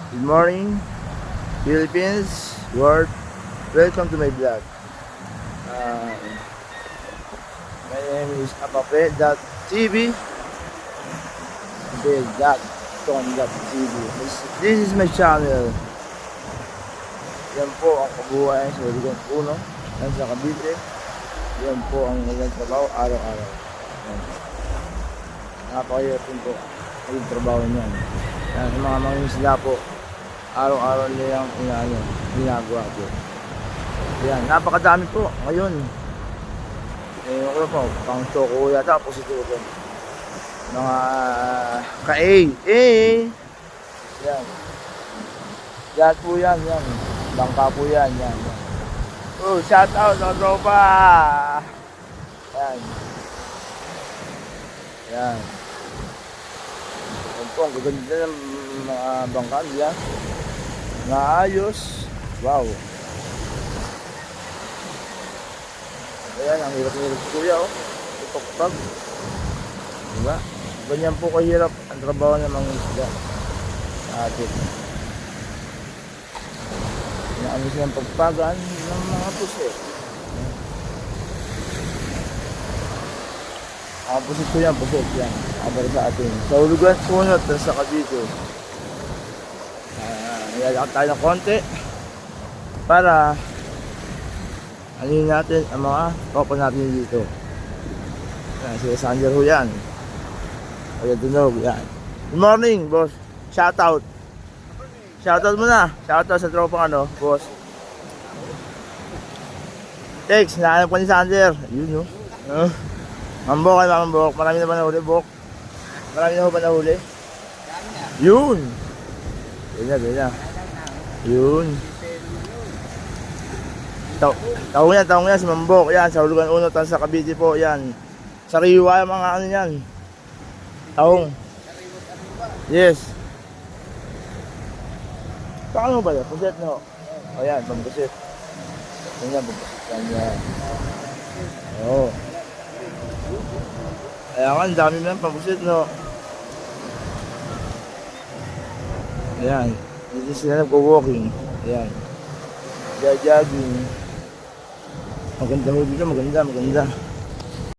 Good morning, Philippines, world. Welcome to my vlog. Uh, my name is Apape.tv. Big.ton.tv. This is my channel. Yan po ang kabuhayan sa Origan Puno. Yan sa Cavite. Yan po ang magandang trabaho araw-araw. Napakahirap po ang trabaho niyan. Yan, sa mga mangingisda po, araw-araw nilang ginagawa po. Yan, napakadami po ngayon. Ako po, pang choco yata po si Tuto. Mga ka-A. Yan. Yan po yan. Bangka po yan. Oh, shout out sa tropa. Yan. Yan po, ang gaganda ng mga bangka niya. Naayos. Wow. Ayan, ang hirap-hirap si kuya, oh. Ipagpag. Diba? Ganyan po kahirap ang trabaho ng mga isda sa atin. Naamis ng pagpagan ng mga pusit. Ang pusit ko yan, pusit yan. Abar sa atin. Sa Origan Puno at sa Cavite. Nilalakan tayo ng konti para anin natin ang mga tropa natin dito. Yan, si Sander ho yan. Kaya tunog yan. Good morning, boss. Shoutout. Shoutout muna. Shoutout sa tropa boss. Text, nahanap ko ni Sander. Yun, no? Mambok ay mambok. Marami na ba nahuli, Bok? Marami na ba nahuli? Yun. Ganyan. Yun. Taong yan si Mambok. Yan, sa Origan Puno at sa Cavite po. Yan. Sariwa yung mga ano yan. Taong. Yes. Paano ba yan? Puset, no? O yan, pampusit. Yan, pampusit. Yan. Oo. Ayan nga, ang dami mo yan, pampusit, no? Ayan. Dito sila nagko-walking. Ayan. Jogging. Maganda ho dito, maganda.